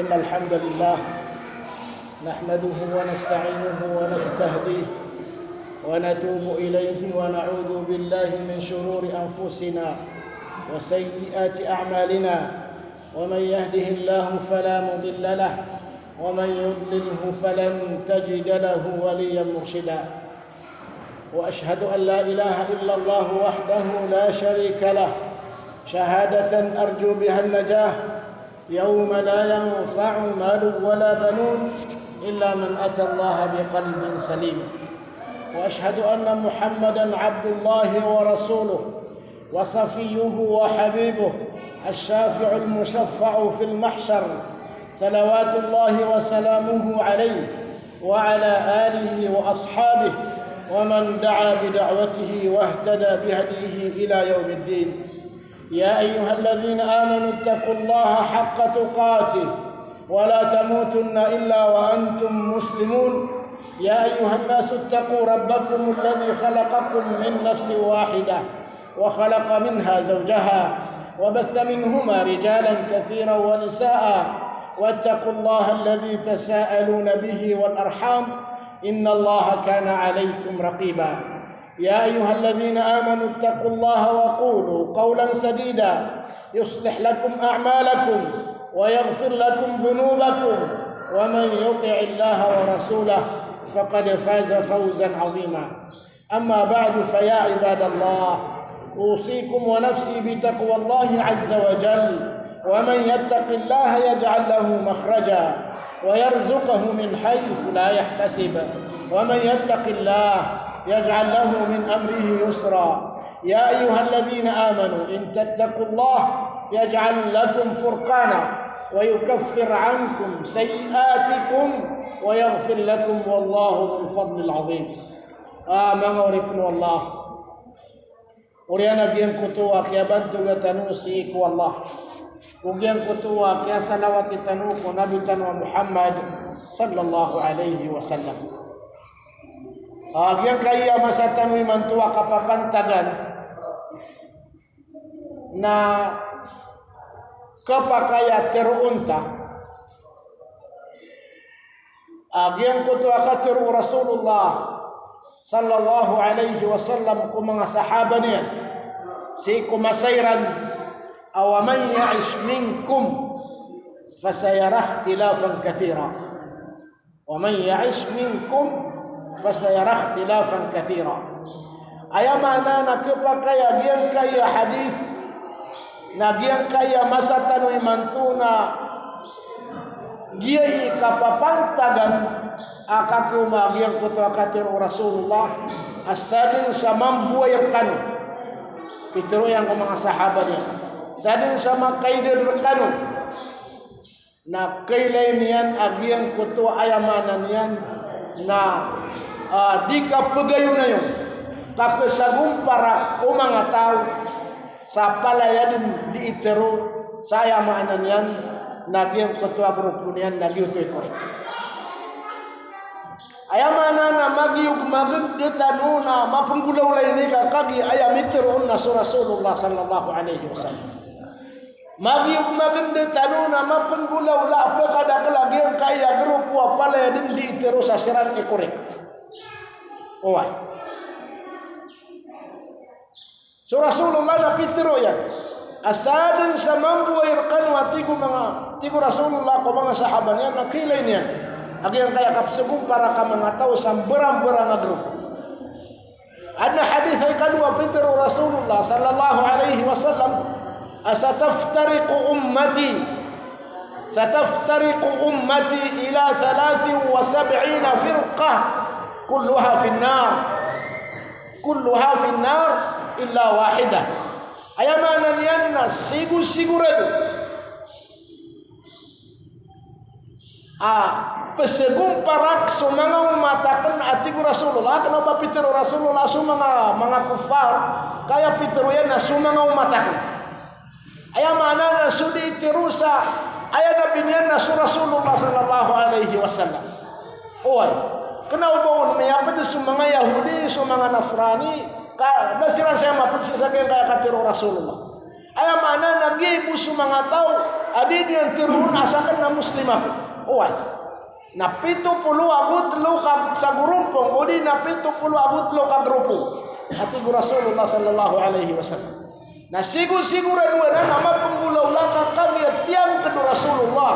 إن الحمد لله نحمده ونستعينه ونستهديه ونتوب إليه ونعوذ بالله من شرور أنفسنا وسيئات أعمالنا ومن يهده الله فلا مضل له ومن يضلله فلن تجد له وليا مرشدا وأشهد أن لا إله إلا الله وحده لا شريك له شهادة أرجو بها النجاة يوم لا ينفع مال ولا بنون إلا من أتى الله بقلب سليم وأشهد أن محمدا عبد الله ورسوله وصفيه وحبيبه الشافع المشفع في المحشر صلوات الله وسلامه عليه وعلى آله وأصحابه ومن دعا بدعوته واهتدى بهديه إلى يوم الدين يا أيها الذين آمنوا اتقوا الله حق تقاته ولا تموتن إلا وأنتم مسلمون يا أيها الناس اتقوا ربكم الذي خلقكم من نفس واحدة وخلق منها زوجها وبث منهما رجالا كثيرا ونساء واتقوا الله الذي تساءلون به والأرحام إن الله كان عليكم رقيبا يا أيها الذين آمنوا اتقوا الله وقولوا قولا سديدا يصلح لكم أعمالكم ويغفر لكم ذنوبكم ومن يطع الله ورسوله فقد فاز فوزا عظيما أما بعد فيا عباد الله أوصيكم ونفسي بتقوى الله عز وجل ومن يتق الله يجعل له مخرجا ويرزقه من حيث لا يحتسب ومن يتق الله يجعل له من أمره يسرا يا أيها الذين آمنوا إن تتقوا الله يجعل لكم فرقانا ويكفر عنكم سيئاتكم ويغفر لكم والله ذو الفضل العظيم مغربكم والله Uriana gian kutua kia bantu gatanu si ku Allah. Ugian kutua kia salawat itanu ku Nabi tanwa Muhammad sallallahu alaihi wasallam. Agian kaya masa tanwi mantua kapapantagan na kapakaya terunta. Agian kutua katiru Rasulullah sallallahu alaihi wasallam ku mga sahaba niya si kumasayran aw man ya'ish minkum fasayara ikhtilafan kathira wa man ya'ish minkum fasayara ikhtilafan kathira ayamana nakapakaya diyan kaya hadith na diyan kaya masa tanwi mantuna giai kapapantagan akaku magiang kutua katir Rasulullah asadin sama buaykan pitero yang ko mga sahabat niya sadin sama kaider kanu na kailay niyan agiang kutua ayamanan niyan na di kapagayon na yun kakasagong para o mga tao sa palayan di itero sa ayamanan niyan nagiang kutua grupo niyan nagiutoy korek ayamana na magiug maganda tanuna mapanggulaw lay ni kagi ayamitirun na Rasulullah sallallahu alaihi wasallam magiug maganda tanuna mapanggulaw la kada kalagyan kaya grupo pala din di tiro sa siran ni korek oy so Rasulullah na pitiro yan asadin sa mambuay kanwa tigo Rasulullah ko mga sahabat niya nakilay niya agian kaya kapsugong para ka mga tao sa berang-berang na grupo. Adna hadith ay kadua pitero Rasulullah sallallahu alaihi wasallam asataftariqu ummati ila 73 firqah kulluha fi an-nar illa wahidah ayamanan yan na sigurado pesegong parak sumanga umatakan atigo Rasulullah kenapa pitero Rasulullah sumanga mga kufar kaya pitero yan na sumanga umatakan ayamana na sudi tirusa aya na binyan na su Rasulullah sallallahu alaihi wasallam oy kenapa bawon may apad sumanga Yahudi sumanga Nasrani ka basiran saya mapud sa sabihin kaya katiro Rasulullah Aya mana nagi busu mangatau adi yang tirun asakan na muslimah. Oi. Na 70 abut lu ka sagurumpong odi na 70 abut lu ka grupo. Ati Rasulullah sallallahu alaihi wasallam. Na sigur-sigura dua na nama penggulaw laka kagiat tiang kedu Rasulullah.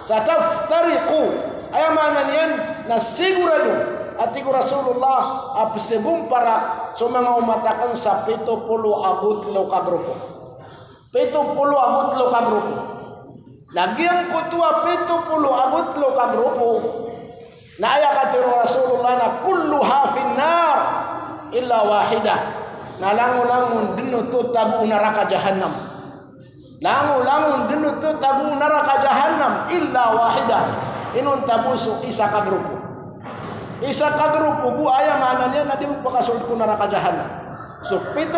Sataftariqu. Aya mana niyan na sigura du ati Rasulullah absebum para so mga umatakan sa 70 abut lu ka grupo. 70 abut lu ka grupo. Lagi ang kutua 70 abut lu ka grupo. Na aya katiro Rasulullah na kulluha finnar illa wahidah. Na langun-langun dinutu tabu neraka jahannam. Langun-langun dinutu tabu neraka jahannam illa wahidah. Inun tabusu isa ka grupo. Isa ka grupo bu aya mananya na di pakasul ku neraka jahannam. So 70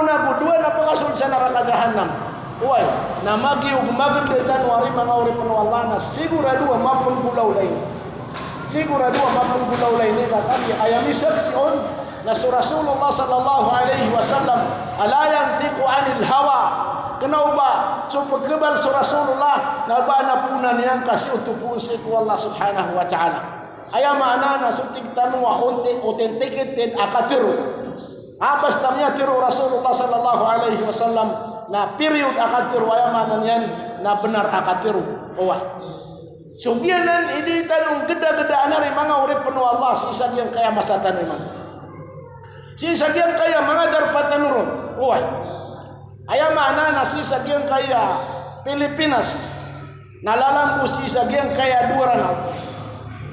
na budua na pakasul sa neraka jahannam. Uy, na magiug magendetan wari mga uri Allah na sigura dua mapun gulaw lain. Sigura dua mapun gulaw lain ni katabi ayami saksion na Rasulullah sallallahu alaihi wasallam ala yantiqu anil hawa. Kenapa ba? So pagkebal Rasulullah na ba na punan yang kasih utupun si Allah subhanahu wa ta'ala. Aya maana na sutik tanwa authenticate akatiru. Abas tamnya tiru Rasulullah sallallahu alaihi wasallam. Na period akatiru aya maana yan na benar akatiru. Owa. Sugianan ini tanung geda-gedaan ari mga urip penuh Allah sisa yang kaya masatan iman. Sisa yang kaya mga darpatan nurun. Owa. Aya maana na sisa yang kaya Pilipinas. Nalalampu sisa yang kaya Duranau.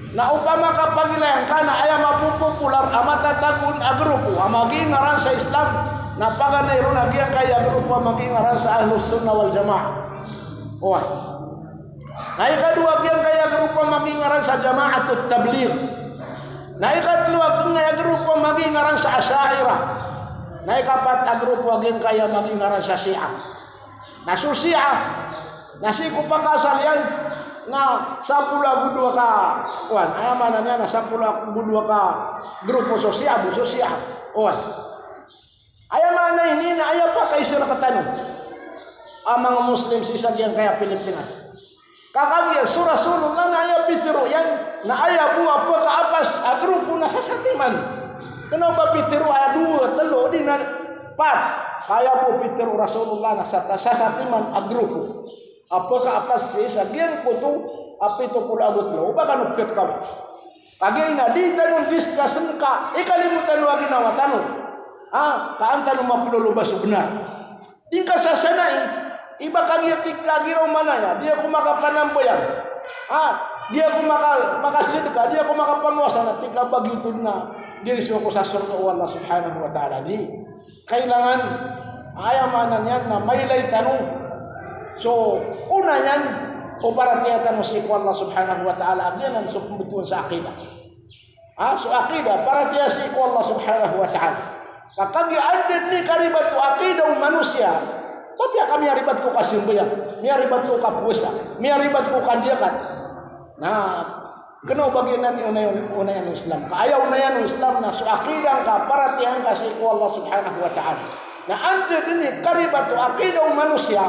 Na upama kapagilayang kana aya mapupopular amata tagun agrupo amagi ngaran sa Islam na paganayro na giya kaya agrupo amagi ngaran sa Ahlus Sunnah wal Jamaah. Oy. Na ikadua giya kaya agrupo amagi ngaran sa Jama'atut Tabligh. Na ikatlo giya agrupo amagi ngaran sa Asy'ariyah. Na ikapat agrupo giya kaya amagi ngaran sa Syiah. Na Syiah na siku pakasalian na 10 budua ka kuan aya mananya na 10 budua ka grupo sosial oan aya mana ini na aya pa kay sira katano amang muslim sisa yang kaya Pilipinas kakagya Rasulullah na aya pitiro yan na aya buwa pa ka apas a grupo na sasatiman kenapa pitiro aya 2 3 di na 4 kaya po pitiro Rasulullah na sasatiman a grupo. Apakah apa sih sagian kutu api to pula abut lo bakan uket kau kage ina di tanun discussion ka ikalimutan wagi nawatanu kaantan 50 basu benar dingka sasanai iba kage tika giro mana ya dia kumaka panamboyan dia kumaka sedekah dia kumaka pamuasa tika begitu na diri suku sasurga Allah subhanahu wa ta'ala di kailangan ayamanannya na mailay tanu. So, unayan operatiatan musik Allah subhanahu wa ta'ala agyanan so pembetulan sa akidah. So akidah, para si Allah subhanahu wa ta'ala. Kakagi andid ni karibat ko akidah manusia. Tapi kami aribat ko kasimbayang, mi aribat ko kapuasa, mi aribat ko kandiakat. Nah, kena bagianan unayan Islam. Kaya unayan Islam na so akidah ka paratihan ka si Allah subhanahu wa ta'ala. Na andid ni karibat ko akidah manusia.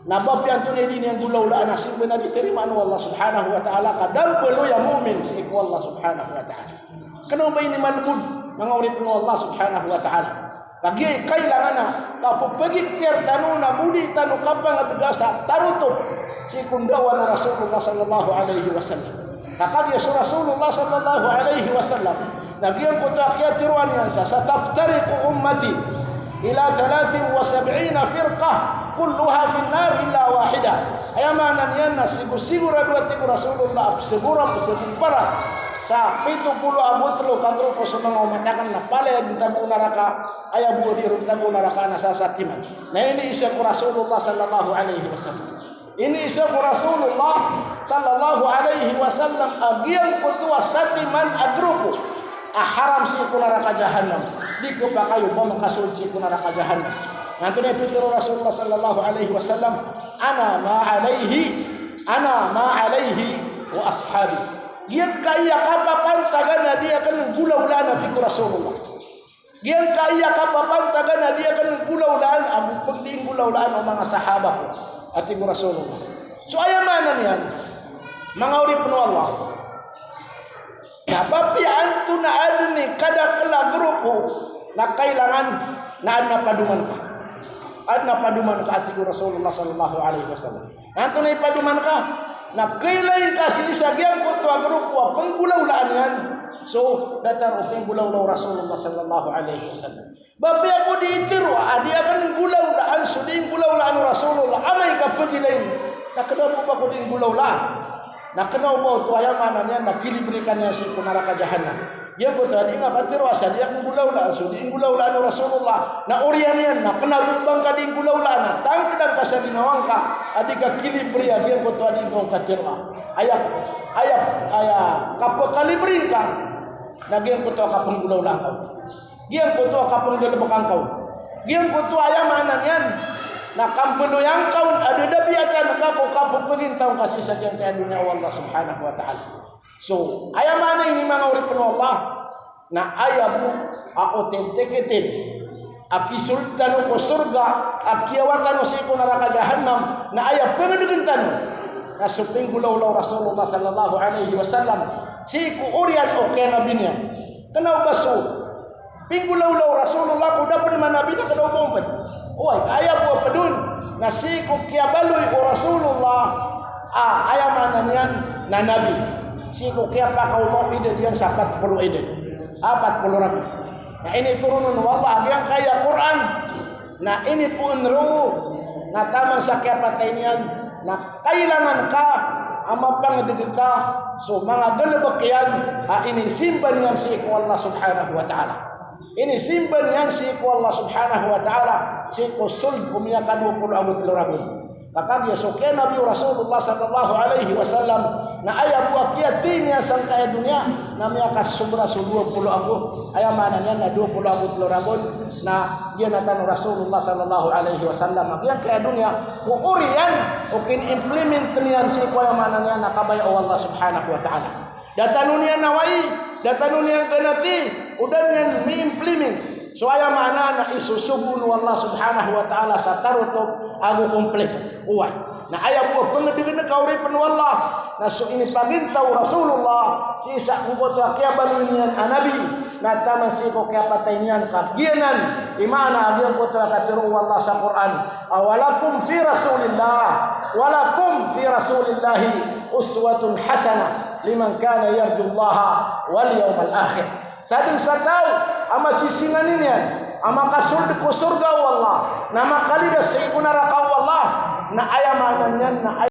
Nabab yang tunai din yang gulaw-laan nasib na diterima anu Allah subhanahu wa ta'ala kadang belo ya mu'min si iku Allah subhanahu wa ta'ala kenapa ini malbud mga urip no Allah subhanahu wa ta'ala kagi kailangan na kapupagik tiar tanu na budi tanu kapang abdasa tarutup si kundawan Rasulullah sallallahu alaihi wasallam kakagi Rasulullah sallallahu alaihi wasallam nagyan ko takyat tiruan yan sa taftariqu ummati ila 73 firqah kulluha finnar illa wahidah ayamanan yan na sigur-sigur aduat tiku Rasulullah segura para sa 70 abut lo kadrupo sa mga umatakan na pala bintang unaraka aya buo di rutang unaraka na sasatiman na ini isa ko Rasulullah sallallahu alaihi wasallam ini isa ko Rasulullah sallallahu alaihi wasallam agian kutua satiman agrupo haram si kunaraka jahannam di kupakayo ba makasulci kunaraka jahannam nanti na pitiro Rasulullah sallallahu alaihi wasallam ana ma alaihi wa ashabi dia kaya kapapan tagana dia kan gula-gulana piku Rasulullah Gian kaya kapapan tagana dia kan gulaulaan abu penting gulaulaan o mga sahabat ko ating Rasulullah. So ayamanan yan mga urip no Allah. Napapian to na adni kada kala grupo na kailangan na paduman ka. At napaduman ka ating Rasulullah sallallahu alaihi wasallam. Nanto na ipaduman ka na kailangan ka sinisagyang ko to grupo penggulaulaan yan. So, datar uping bulaw-law Rasulullah sallallahu alaihi wasallam. Babi ako diitiru, adi akan bulaw-laan, suding bulaw-laan Rasulullah. Amay ka pagilain. Nakadaw po ba ko din bulaw-laan? Nakadaw po ito ayamanan niya, nakilibrikan niya si kunaraka jahanam. Dia po ito, adi nga katiro asa, di akong bulaw-laan, suding bulaw-laan Rasulullah. Na uriyan yan, na penabubang ka din bulaw-laan. Tangkadang ka sa ginawang ka, adi ka kilibriya, dia po ito, adi kong katiro. Ayak, kapakalibrin ka. Nagyan ko to kapang gulaw lang kau. Gian ko to kapang dalabakang kau. Gian ko to ayamanan yan. Nakampenoyang kau ada dabiatan nakapong pagintang kasi sa diyan kaya dunia Allah subhanahu wa ta'ala. So, ayamanan ini mga urip no Allah na ayamu autentiketin. Akisultan ko surga, akiawatan sa iko neraka jahannam na ayab pengedegentan. Kasuping gulaw-law Rasulullah sallallahu alaihi wasallam. Si ku urian o kaya nabi niya. Kanaw baso. Pinggulaw-law Rasulullah ko dapat naman nabi na kanaw bongpad. Uy, kaya po pa dun. Na si ku kaya baloy o Rasulullah. Ayamanan yan na nabi. Si ku kaya pa kaumong edad yan sa 40 edad. 40 rabi. Na ini turunun wala. Yang kaya Quran. Na ini po enro. Na tamang sa kaya patay niyan. Na kailangan ka amapang ka so mga galabakyan ini simpan yang si Allah subhanahu wa ta'ala. Ini simpan yang si Allah subhanahu wa ta'ala si sul kumya kadu puluh abut lorabun. Kakak ya sokya Nabi Rasulullah sallallahu alaihi wasallam na aya buat kiatin yang sangkaya dunia namanya kasubra 20 abu aya mananya na 20 abu lorabun na dia natan Rasulullah sallallahu alaihi wasallam yang kaya dunia urian ukin implement niyan si kuya mananya nakabaya Allah subhanahu wa ta'ala. Datanunia nawai datanunia kanati udan yang mi-implement. So aya mana na isusubun Allah subhanahu wa ta'ala sa tarutok agu komplit uwan. Na aya buah pengedengan kauripan wallah. Na so ini pagintaw Rasulullah si isa kuboto kaya balunian anabi. Na taman si ko kaya patay niyan kagianan. Imana agian ko katiro wallah sa Quran. Awalakum fi Rasulillah. Walakum fi Rasulillahi uswatun hasanah liman kana yarjullaha wal yawmal akhir. Sading sataw ama sisinganin yan ama kasurd ko surga wallah nama kalidas sa ikunarakaw wallah na ayamanan yan na